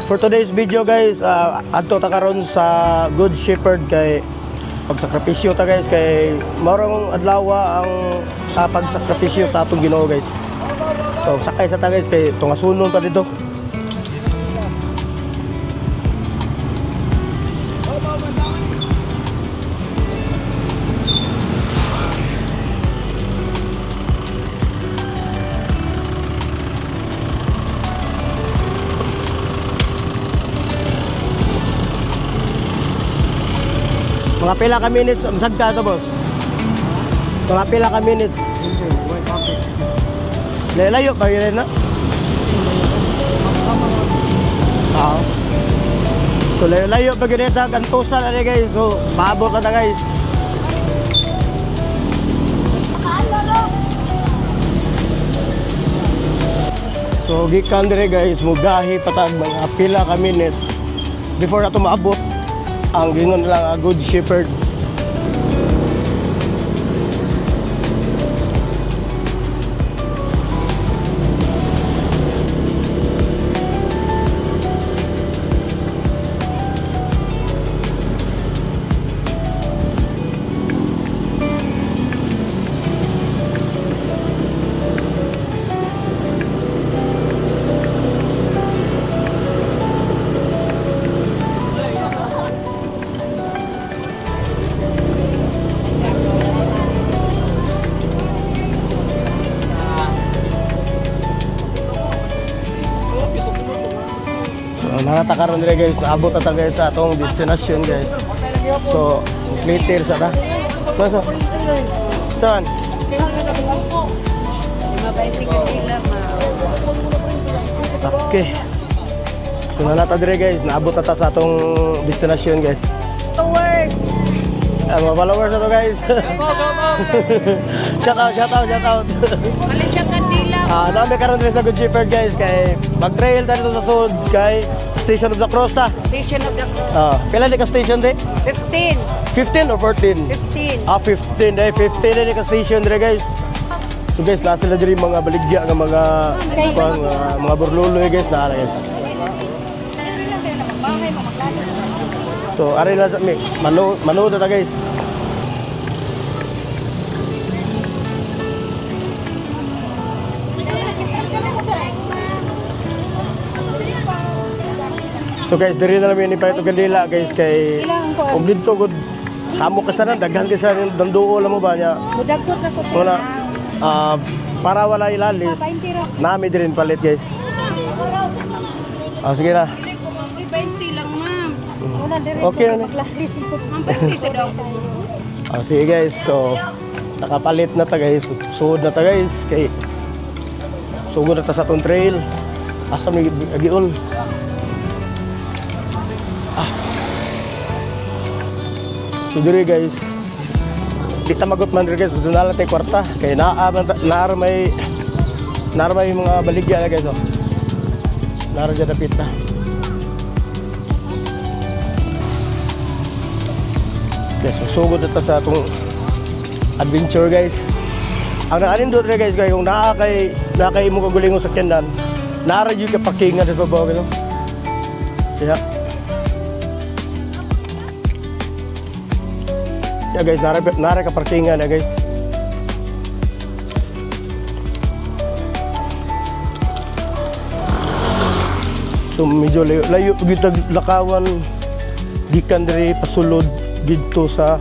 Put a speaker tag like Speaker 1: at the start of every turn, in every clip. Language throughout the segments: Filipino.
Speaker 1: For today's video guys, adto ta karon sa Good Shepherd kay pagsakripisyo ta guys kay marong adlaw ang pagsakripisyo sa atong Ginoo guys. So sakay sa ta guys kay tungasunon pa dito. Mga pila ka minutes, masagta ito boss. Mga pila ka minutes. Layo ba yun na? Oo. So layo ba yun ito? Gantusan na guys. So maabot na guys. So gikan dire guys, mugahi patag mga pila ka minutes before na ito maabot ang gingon lang Good Shepherd. Nakatakaroon nila guys, naabot na guys sa atong destination guys. So, later sa ta. So, Tan. Okay. So, nalata dire guys, naabot na ta sa atong destination guys.
Speaker 2: Followers.
Speaker 1: Mga followers na to guys. Shout out.
Speaker 2: Malit siya kandila.
Speaker 1: Naami karon dire sa Good Shepherd guys kay mag-trail ta dito sa sud kay Station of the Cross ta.
Speaker 2: Station of the Cross.
Speaker 1: Pila ni ka station di?
Speaker 2: 15.
Speaker 1: 15 or 14?
Speaker 2: 15.
Speaker 1: 15 dai 15 ni ka station dire guys. So guys, lasa na diri mga baligya nga mga burluloy guys na guys. So ari lang sa mi manood na guys. So guys, diri na namin ni Paito Gandila guys kay kung dito gud samo ka tanan daghan ka sa danduo mo ba niya.
Speaker 2: Mudagkot na ko.
Speaker 1: Wala para wala ilalis. Nami din palit guys. Sige na.
Speaker 2: Uy, 20 lang, ma'am. Wala dire.
Speaker 1: Okay na.
Speaker 2: Ma'am, 20 sa daw.
Speaker 1: Sige guys, so nakapalit na ta guys. Suod na ta guys kay sugod na ta sa atong trail. Asa mi giun. So dire guys, di ta magot man dire guys, gusto na lang tayo kwarta kay naar may mga baligya na guys oh. Naar dyan dapit na. Yes, sugod na ta sa atong adventure guys. Ang naanin doon guys kung naa kay mo kagulingon sa kyanan, naar yung kapakingan dito ba guys oh. Yeah. Ya guys, nara ka parkingan ya guys. So medyo layo kita lakawan gikan diri pasulod didto sa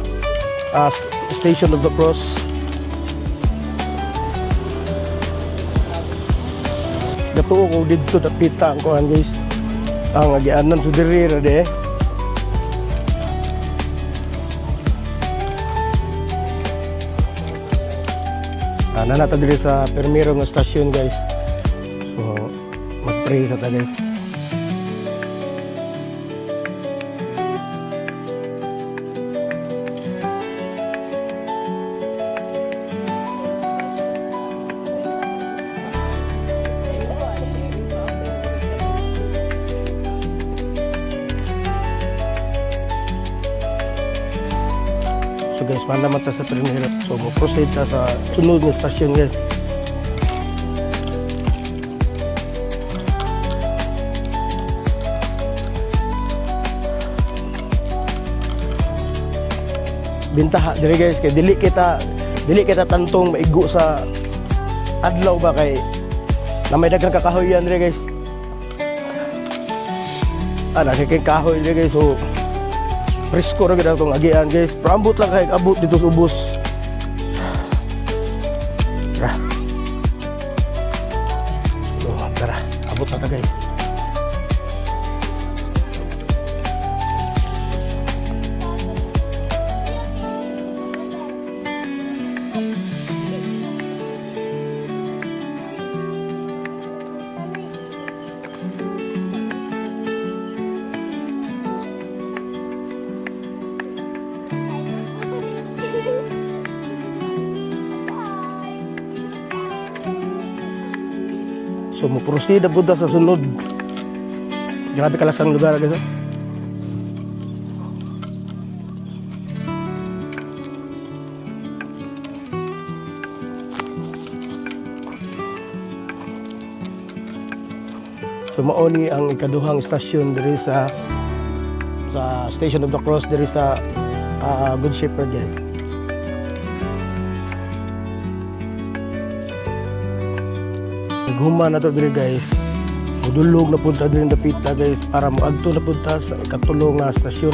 Speaker 1: Station of the Cross. Datuo ko didto dapita ang kuan guys. Ang agianan so diri ra de. Nanata diri sa Permiro nga stasyon guys. So mag-pray sa ta guys. So guys, naman ta sa Permiro. So mo-proceed ta sa sunod na stasyon guys. bintaha diri guys kay dili kita tantong maigo sa adlaw ba kay na may daghang kakahoyan diri guys. Nakiking kahoy diri guys, so presko ra gid atong agian guys. Prambot lang kay abot dito sa ubos. Tara, abot na ta guys. So mo-proceed na punta sa sunod. Grabe kalasang lugar guys. So mao ni ang ikaduhang stasyon diri sa Station of the Cross diri sa Good Shepherd guys. Naghuman na to diri guys. Mudulog na punta diri dapita guys para moadto na punta sa ikatulong nga stasyon.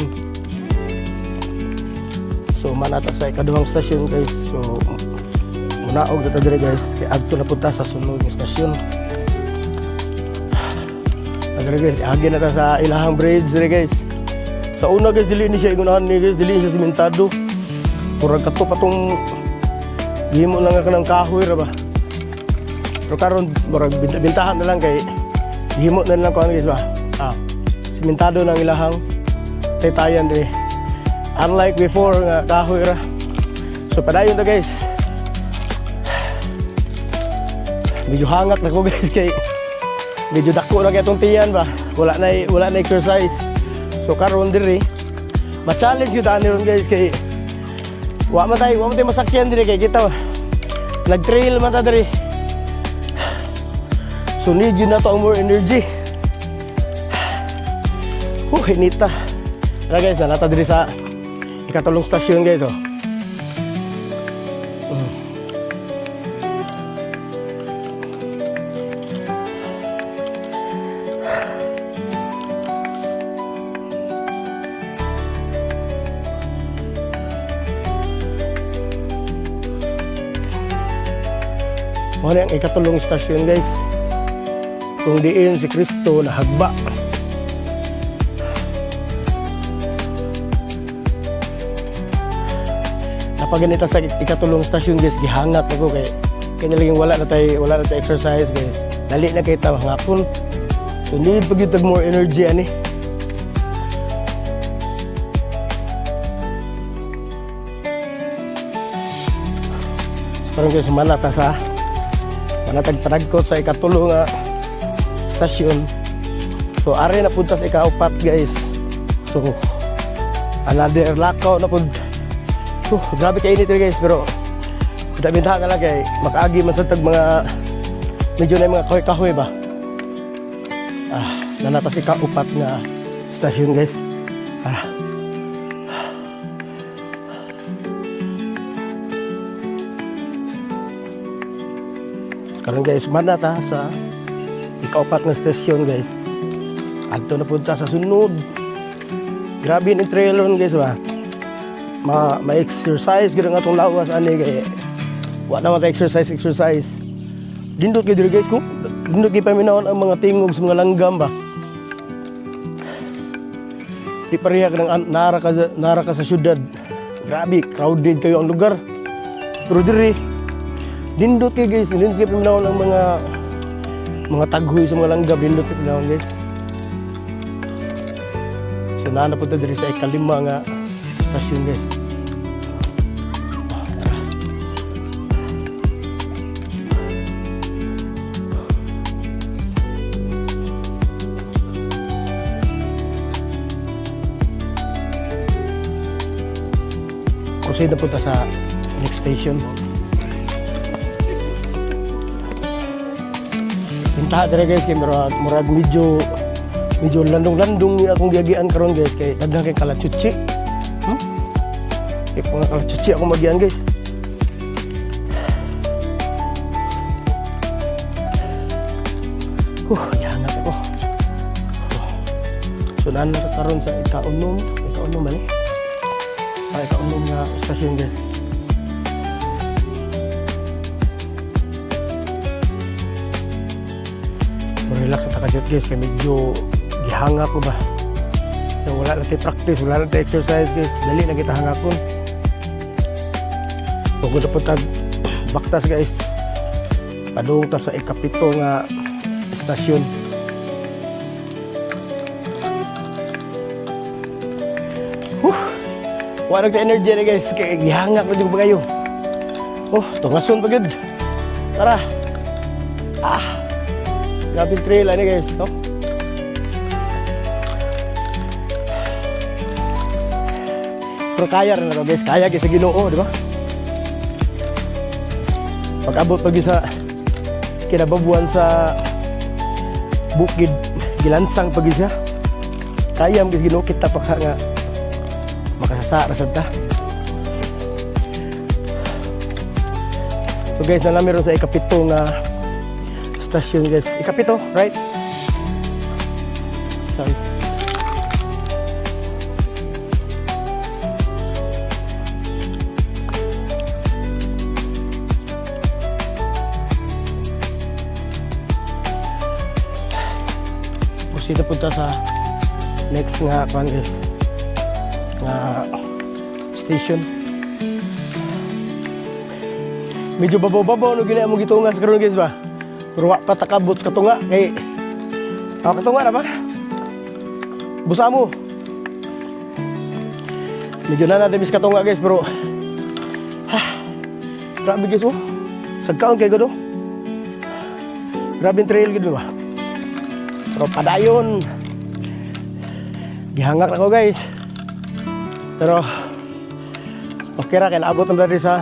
Speaker 1: So manata sa ikaduhang stasyon guys. So munaog na to diri guys kay adto na punta sa sunod nga stasyon. Diri guys, agi na ta sa ilahang bridge diri guys. Sa una guys dili ni siya igunahan ni guys, dili siya sementado. Murag kato patong himo lang ka ng kahoy ra ba. Pero karon murag bintahan na lang kay himo na lang ko ano guys ba. Sementado nang ilahang taytayan diri. Unlike before nga kahoy ra. So padayon ta guys. Medyo hangat na ko guys kay medyo dako na kay itong tiyan ba. Wala na exercise. So karon diri ma-challenge gyud ani ron guys kay wa man tayo masakyan diri kay kita nag-trail man ta diri. So need yun na to ang more energy. Hinita. Tara guys, nata diri sa ikatulong stasyon guys oh. Ano yung ikatulong stasyon guys. Kung diin si Kristo nahagba. Napaganita sa ikatulong stasyon guys, gihangat ako kay kanya wala na tayo exercise guys. Dali na kay ta hangapon. So need pag yung more energy ani. So parang guys manatag panagkot sa ikatulong stasyon. So are na punta sa ikaapat guys. So another lakaw na pud. Grabe kainit guys pero bintahan na lang kay makaagi man sa tag mga medyo na mga kahoy-kahoy ba. Nanata sa ikaapat nga stasyon guys. Karon guys, manata sa ikaapat nga stasyon guys. Adto na punta sa sunod. Grabe ni trail ron guys ba. Ma-exercise gid ang atong lawas ani kay wa na man exercise. Dindot kay diri guys ko. Dindot kay paminawon ang mga tingog sa mga langgam ba. Di pareha ka nara ka sa syudad. Grabe, crowded kayo ang lugar. Pero diri dindot kay guys, dindot kay paminawon ang mga taghoy sa mga langgam, dindot kay paminawon guys. So na punta diri sa ikalima nga stasyon guys. Proceed na punta sa next station. Pintaha dere guys kay murag medyo landong-landong ni akong giagian karon guys kay daghan kay kalachuchi. Mga kalachuchi ako magian guys. Yangat ako. Sunan na karon sa ikaunom man eh. Ikaunom na stasyon guys. Relax at takajot guys, kaya medyo gihanga ko ba. Yung wala natin practice, wala natin exercise guys, dali na kita hangakon. Huwag na po tag baktas guys, padung ta sa ikapito nga stasyon. Wala nagta energy na guys, kaya gihanga ko dito ba kayo. Tungason pa good. Tara. Grabe trail ano guys, no? Pero kaya rin na to guys, kaya guys sa Ginoo, di ba? Pag-abot pag sa kinababuan sa bukid, gilansang pag siya. Kaya ang guys Ginoo kita pa nga makasasara sa ta. So guys, nalamir sa ikapito nga stasyon guys. Ikapito, right? Sorry. Proceed na punta sa next nga kwan guys. Nga station. Medyo babaw-babaw no gina mo gitungas karon guys ba? Pero wak pa takabot katunga kay katunga na ba? Busa mo. Medyo na nadamis katunga guys pero grabe guys oh. Sagkaon kay gado. Grabe trail gid ba? Pero padayon. Gihangak na ko guys. Pero okay ra kay naabot na diri sa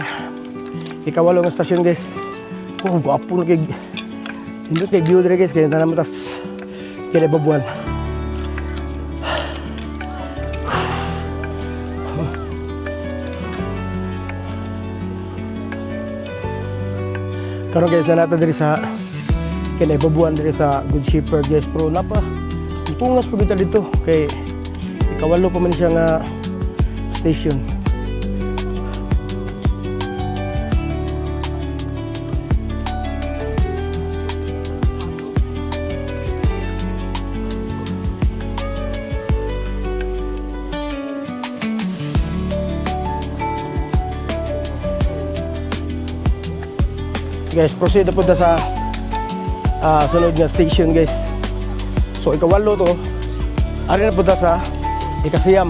Speaker 1: ikawalo nga stasyon guys. Guwapo na kay hindi kay view dire guys, kaya naman tas kaya babuan. Karon guys na natin dire sa kaya babuan dire sa Good Shepherd guys, pero napa tungas pa kita dito kay ikawalo pa man siya nga station. Guys, proceed na punta sa sunod nga station guys. So ikawalo to. Ari na punta sa ikasiyam.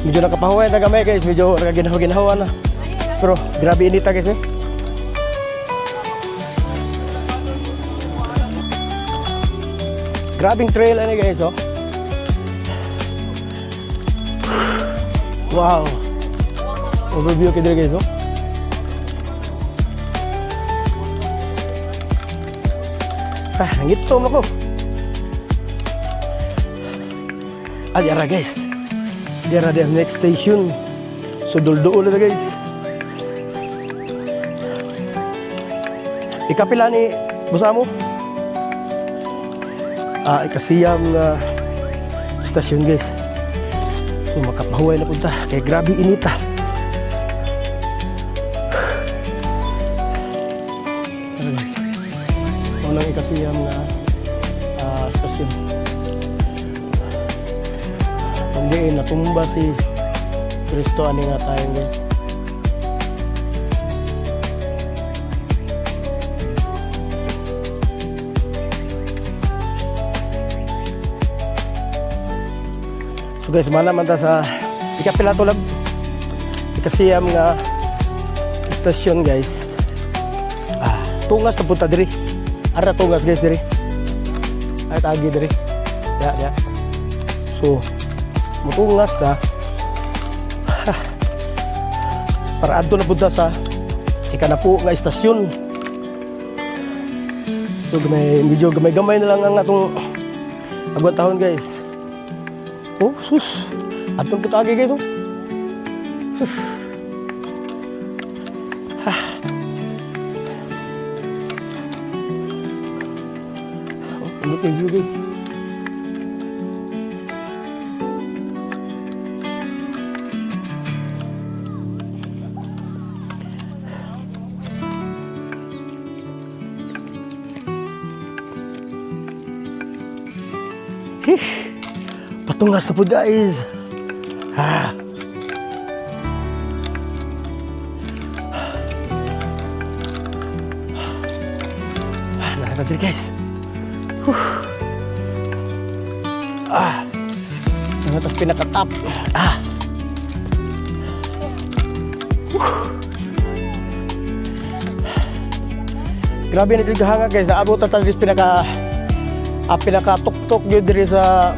Speaker 1: Medyo nakapahuway na gamay guys, medyo nagaginawa na. Pero grabe inita guys eh. Grabing trail ano guys oh. Wow. Overview kayo guys oh. Nangitom ako. Diara guys. Diara the next station. So dulduol na guys. Ikapila ni busa mo? Ikasiyam na stasyon guys. So makapahuway na punta. Kaya grabe inita. Unang ikasiyam na stasyon. Hindi natumba si Cristo ani nga tayo guys. So guys, mana man ta sa ikapila to lang. Ikasiyam nga stasyon guys. Tungas na punta diri. Ara tungas guys diri. Ay tagi diri. Ya. So mutungas ta. Para adto na punta sa ikanapo nga istasyon. So medyo gamay na lang ang atong agwantahon guys. Oh sus. Atong kita agi guys. Oh. Look at you guys. Patungas na po guys. Nakita dito guys. Ito pinakatap. Grabe na dito hanga guys. Naabot na tayo pinaka-tuk-tuk yun diri sa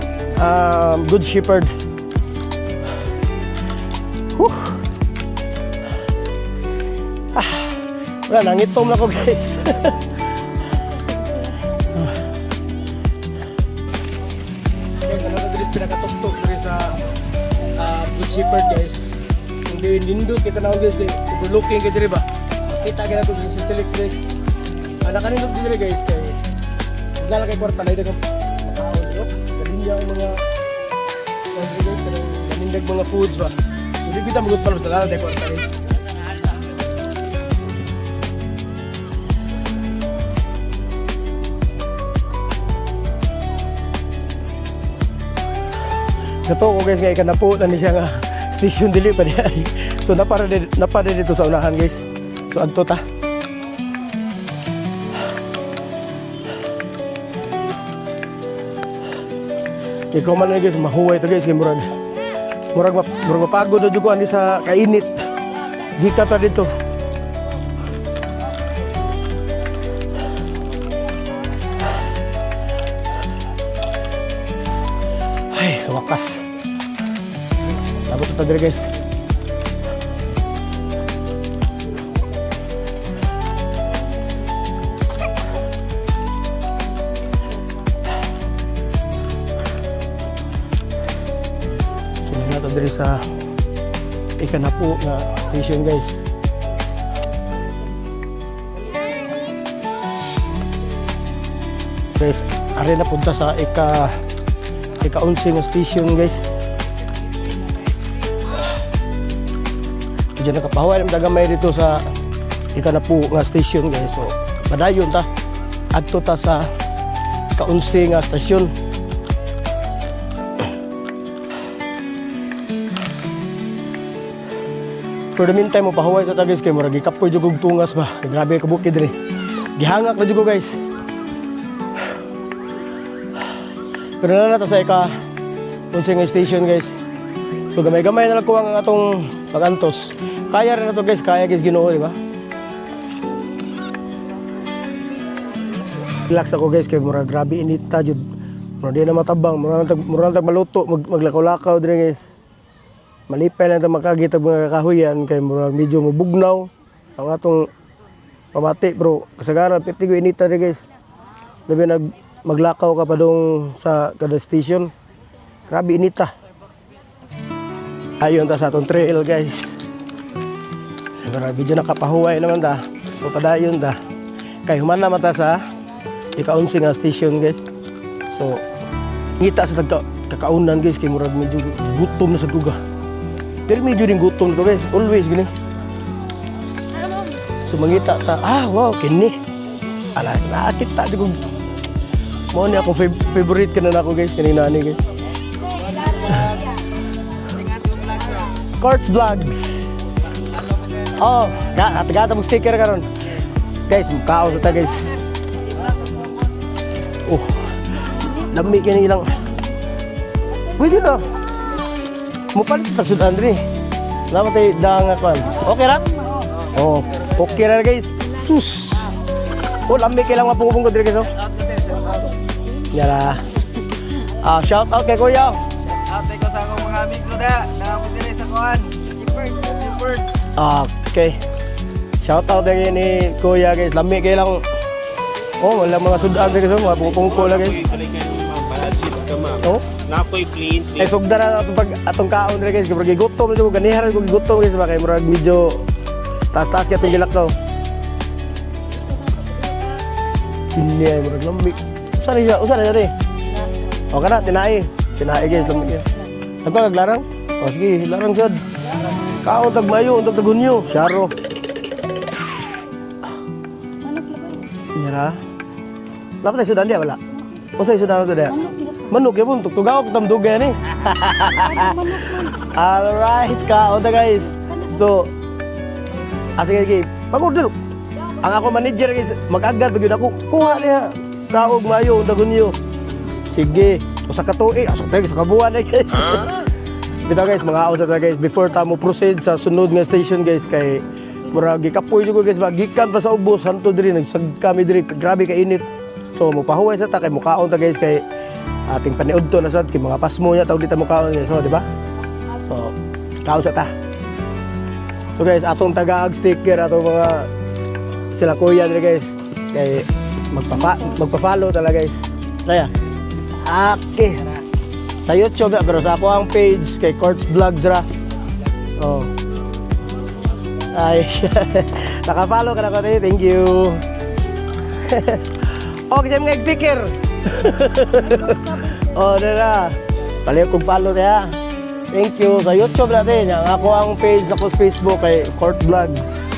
Speaker 1: Good Shepherd. Wala, nangitom na ko guys. Guys, ano na diri pinaka-tuk-tuk diri sa Good Shepherd guys. Hindi nindot kita na guys, overlooking ka diri ba? Kita ka na ito sa Silix guys. Nakanindot diri guys kay naglalagay kwarta na ito ng galinda ang mga galindag mga foods ba. Hindi kita magut palos naglalagay kwarta guys. Gato ko guys nga ikanaputan ni siya nga station dili pa niya. So napara dito sa unahan guys. So adto ta. Ikaw man guys, mahuway ito guys, kay murag mapagod na dyan ko ani sa kainit. Di ka pa dito. Ay, sa wakas. Labot ito dito guys. Dari sa ikanapo na station guys. Guys, ari na punta sa ika-11 na station guys. Diyan nakapahuwa ng dagamay dito sa ikanapo nga station guys. So, padayon ta. Adto ta sa ika-11 nga station. For the meantime, mapahuway sa guys kay murag gikapoy jud og tungas ba. Grabe ka bukid rin. Gihangak na jud ko guys. Pero na sa ika-11 station guys. So gamay-gamay na lang ko ang atong pagantos. Kaya rin na to guys, kaya guys Ginoo, di ba? Relax ako guys kay murag grabe init ta jud. Murag di na matabang, murag tag maluto, maglakaw-lakaw dire guys. Malipay lang ito makagitag mga kahuyan kay murag medyo mabugnaw ang atong pamati bro. Kasagaran, pitigo inita rin guys. Labi maglakaw ka pa doon sa kada station. Grabe inita. Ayun ta sa atong trail guys. Murag medyo nakapahuway naman ta. So padayon ta. Kay human naman ta sa ika-11 nga station guys. So ngita sa kakaunan guys kay murag medyo gutom na sa guga. Pero medyo din gutom to guys, always gini. So mangita ta, wow, kini. Ala, nakita di ko. Mo ni akong favorite kana nako guys, kanina ani guys. Courts Vlogs. Oh, gata mo sticker karon. Guys, mukhaon sa ta guys. Oh. Lami kini ilang. Pwede na. Mupalit sa sudan rin. Naman tayo dahang akuan. Okay ra? Oo. Okay ra guys. Sus. Oh, lamig kailang mapungupong ko dito guys. Yara. Shout out kay Kuya.
Speaker 3: Shout out ko sa akong mga amigo da. Nakapitili sa kuan. Shepherd.
Speaker 1: Okay. Shout out kay ni Kuya guys. Lamig kailang. Oh, wala mga sudan rin guys. Mapungupong ko lang guys. Oh.
Speaker 4: Napoy clean.
Speaker 1: Ay sugda na atong kaon dre guys, kay gigutom ko ganihan ko gigutom guys, ba kay murag medyo taas-taas kay atong gilak to. Ini ay murag lamig. Usa na dere. O kana tinai guys lamig. Nagka kaglarang? O sige, larang sad. Kaon tag mayo, untag tagunyo, syaro. Nyara. Lapit tayo sudan dia wala. Unsa sudan to dia? Manok ya pun tugtugawak tamduga ni. Alright, kaon ta guys. So asig lagi. Pag-order. Ang ako manager guys, mag-agad pag ako kuha niya. Kaog mayo, dagunyo. Sige, usa ka tuig, asa tayo sa kabuan guys. Bitaw guys, mga aon sa ta guys before ta mo proceed sa sunod nga station guys kay murag gikapoy jud ko guys, gikan pa sa ubos hanto diri nagsag kami diri, grabe ka init. So mopahuway sa ta kay mukaon ta guys kay ating paniudto na sad kay mga pasmo nya tawag dita mukaon guys, so di ba? So kaon sa ta. So guys, atong tagaag sticker atong mga sila kuya diri guys kay magpa-follow talaga guys. Kaya okay. Sa YouTube pero sa ako ang page kay Courts Vlogs ra. Oh. Ay. Naka-follow ka na ko tayo. Thank you. Okay, siya mga sticker. Oh, na. Paliw kong follow tayo. Thank you. Sa YouTube natin. Ako ang page ako sa Facebook kay Court Vlogs.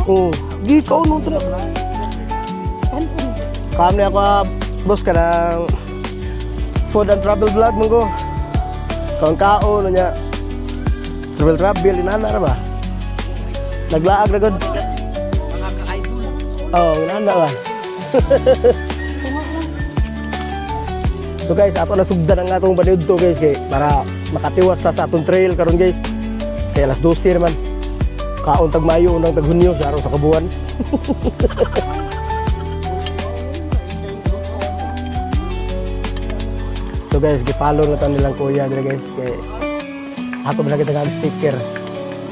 Speaker 1: Oh, di ka nung trip. Kami ako boss ka ng food and travel vlog mo ko. Kung kao no nya travel inana ra ba? Naglaag ra gud. Oh, inana ba? So guys, ato na sugdan ang atong baniudto guys kay para makatiwas ta sa atong trail karon guys. Kay alas 12 naman. Kaon tag Mayo unang tag Hunyo sa araw sa kabuan. So guys, gi-follow na ta nilang kuya dire guys kay ato man kita ng sticker.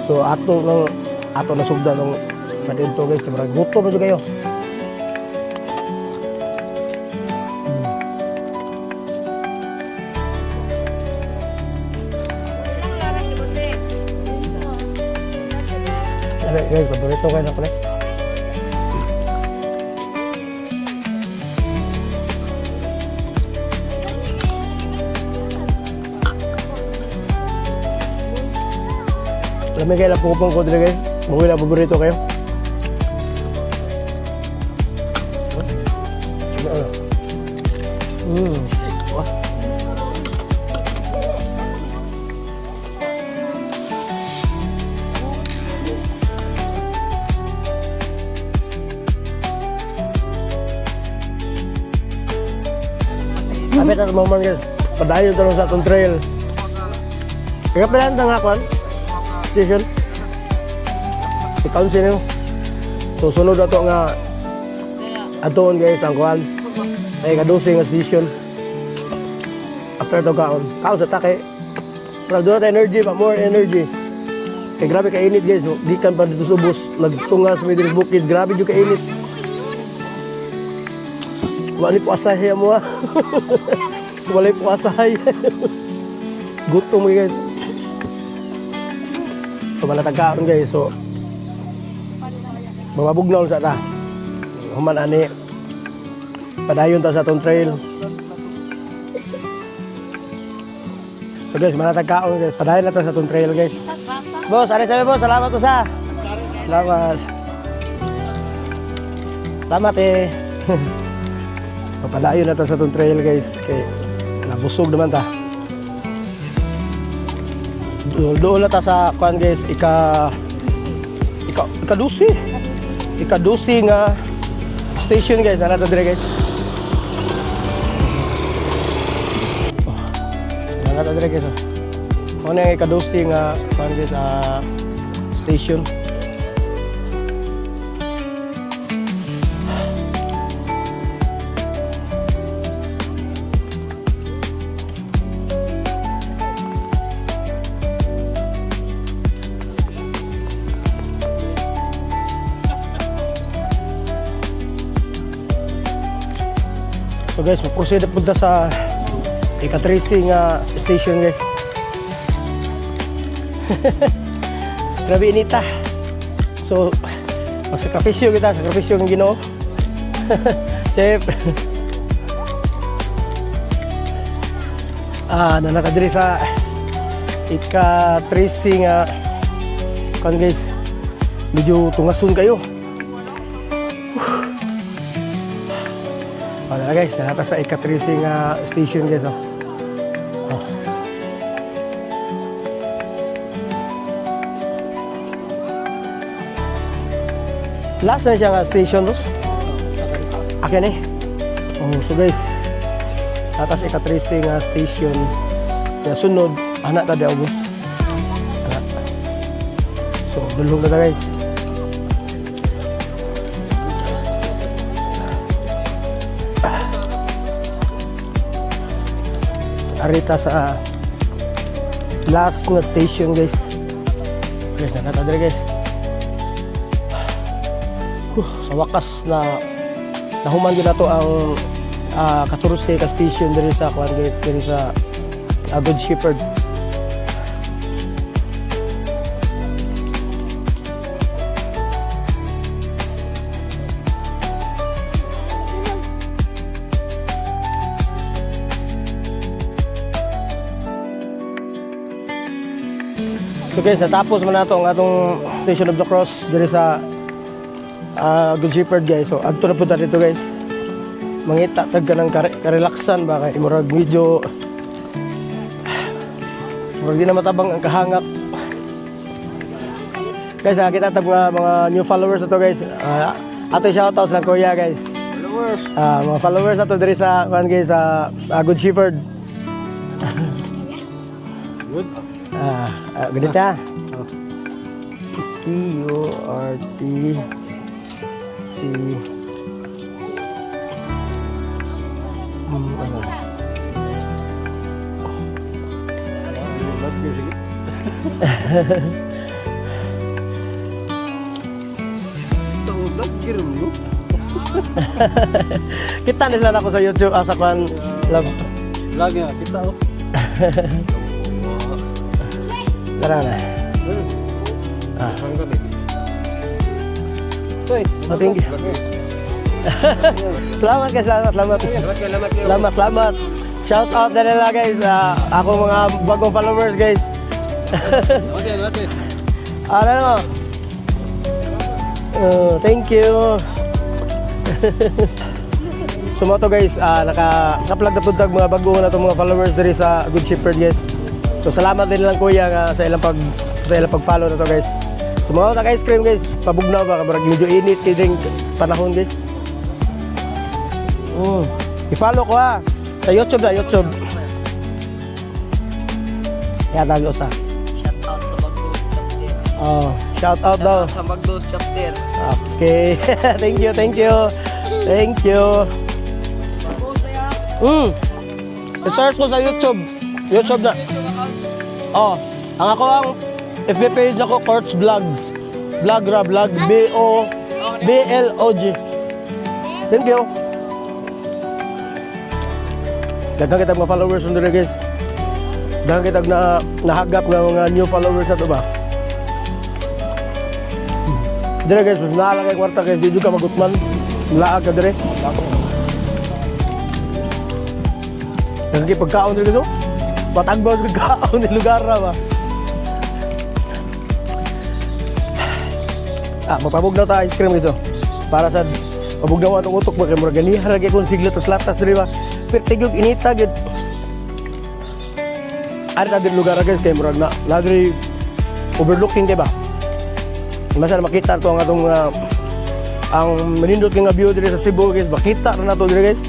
Speaker 1: So ato na sugdan ng baniudto guys, murag gutom jud kayo. Guys, paborito kayo na pala. Alam mo kayo na pupong ko dito guys. Mukha na paborito kayo. Wah. Kapit at moment guys, padayon tanong sa atong trail. Ikapilan tang akon station. I-count nyo. So sunod ato nga atoon guys ang kuan. Ay kadusing nga station. After ito kaon sa take. Para doon natin energy pa, more energy. Kaya grabe ka init guys, di kan pa dito subos. Nagtungas may dito bukid, grabe yung ka init. Wala po asahay mo ha. Wala po asahay. Gutom mo guys. So malatagkaon guys. So mababugnaw sa ta. Human ani. Padayon ta sa atong trail. So guys, malatagkaon guys. Padayon na ta sa atong trail guys. Boss, ano sabi boss? Salamat to sa. Salamat. Salamat eh. So, padayon na ta sa itong trail guys kay nabusog naman ta. Doon na ta sa kuan guys, ika-12 nga station guys, ana ta dire guys. Ana ta dire guys. Ano yung ika-12 nga kuan guys station. So guys, mag-proceed punta sa ika-13 nga station guys. Grabe inita. So, magsakripisyo kita, sakripisyo ng Ginoo. Chef. Nanakadiri sa ika-13 nga kan guys. Medyo tungasun kayo. Na guys, nakata sa ika-13 nga station guys. Last na siya nga station, boss. Akin eh. So guys, atas ika-13 nga station. Kaya sunod, anak ta di boss. Anak. So, dulong na ta guys. Arita sa last na station guys. Guys, nakata diri guys. Sa wakas na nahuman din na to ang 14 ka station diri sa kwan guys, diri sa Good Shepherd. So guys, natapos man nato ang atong Station of the Cross diri sa Good Shepherd guys. So adto na po ta dito guys. Mangita tag ka ng karelaksan ba kay murag medyo murag di na matabang ang kahangak. Guys, kita tag mga new followers ato guys. Ato shoutouts lang kuya guys.
Speaker 3: Followers.
Speaker 1: Mga followers ato diri sa guys sa Good Shepherd.
Speaker 3: Good.
Speaker 1: Ganito Q-U-R-T C ano? Kita na sila ako sa YouTube sa kwan love
Speaker 3: Vlog nga, kita oh.
Speaker 1: Tara na.
Speaker 3: Hanggang ito. Toy,
Speaker 1: Thank you. Salamat guys, salamat. Salamat. Shout out na nila guys. Ako mga bagong followers guys.
Speaker 3: Mati.
Speaker 1: Ano? Thank you. Sumato guys, naka-plug na puntag mga bago na itong mga followers diri sa Good Shepherd guys. So salamat din lang kuya nga sa ilang pag-follow na to guys. So mga naka-ice cream guys, pabugnaw ba kabarag medyo init kay ding panahon guys. I-follow ko ha sa YouTube na YouTube. Kaya tago sa.
Speaker 3: Shout out sa Magdos chapter.
Speaker 1: Shout out daw.
Speaker 3: Sa Magdos chapter.
Speaker 1: Okay. Thank you. I-search ko sa YouTube. YouTube na. Ang ako ang FB page ako, Courts Vlogs. Vlog B-O-B-L-O-G. Thank you. Daghang kita mga followers under guys. Daghang kita nahagap ng mga new followers na to ba. Dire guys, mas naalala kay kwarta guys, di juga magutman. Laag ka dire. Daghang pagkaon dire guys. Patagbaw sa pagkaon ng lugar na ba. Magpabog na ta ice cream guys. Para sa pabog na itong utok ba kay murag ganihan lagi kung sigla tas latas dire ba. Pero tigog inita gid. Ari ta dire lugar guys kay murag na dire overlooking kay ba. Masaya makita to ang atong ang manindot nga view dire sa Cebu guys. Makita ra na to dire guys.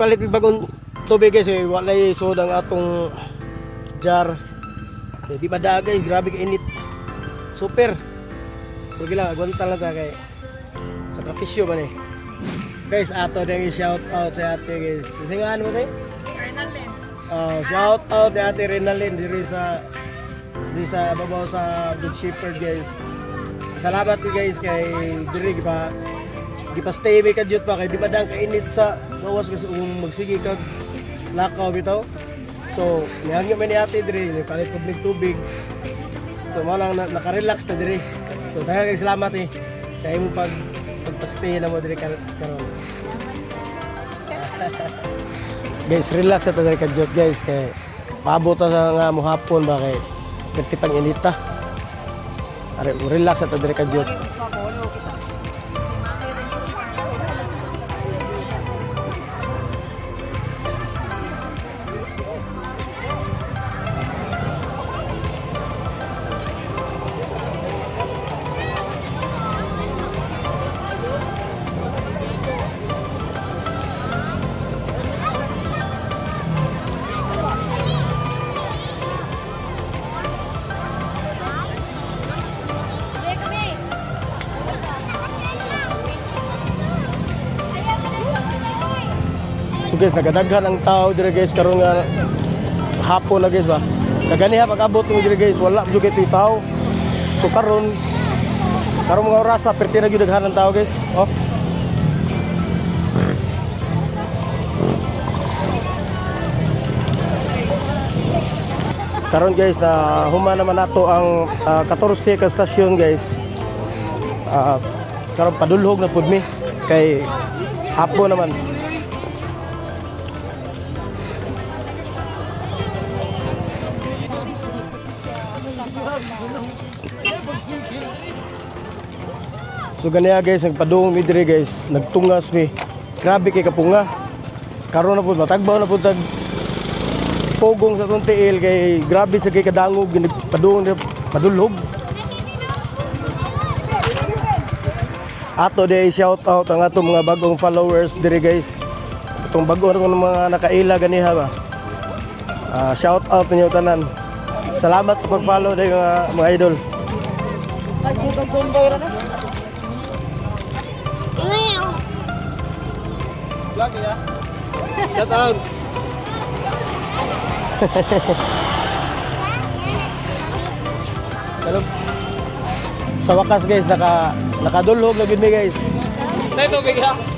Speaker 1: palit ng bagong tubig guys, eh, walay soda ang atong jar. Eh, di pa da guys, grabe ka init. Super. Sige lang, agwanta lang ta kay sakripisyo ba ni. Guys, ato din shout out sa ate guys. Singahan mo tayo?
Speaker 2: Renalyn.
Speaker 1: Shout out sa ate Renalyn diri sa babaw sa Good Shepherd guys. Salamat ko guys kay diri gipa stay mi kadyot pa kay di pa dang kainit sa gawas kasi kung magsige kag lakaw bitaw. So, nihangyo man ni ate diri, palit pud mig tubig. So, mo lang naka-relax ta diri. So, daghang salamat sa imong pagpa-stay na mo diri karon. Guys, relax ta diri kadyot guys kay paabot na nga mo hapon ba kay perti pang inita. Are relax ta diri kadyot. Guys, nagadaghan ang tao dire guys karon nga hapon na guys ba. Kaganiha pag-abot mo dire guys, wala jud kay tao. So karon mga oras sa perti na gyud daghan ang tao guys. Oh. Karon guys na human naman nato ang 14 ka stasyon guys. Karon padulhog na pud mi kay hapon naman. So ganiya guys, nagpadung mi dire guys, nagtungas mi. Grabe kay kapunga. Karon na pud matagbaw na pud tag pogong sa tuntiil kay grabe sa kay kadangog nagpadung padulhog. Ato day shout out ang atong mga bagong followers dire guys. Itong bago na mga nakaila ganiha ba. Shout out ninyo tanan. Salamat sa pag-follow day mga idol.
Speaker 3: Lagi ya. Shout out.
Speaker 1: Sa wakas guys, nakadulhog na gid mi guys.
Speaker 3: Sa tubig ha.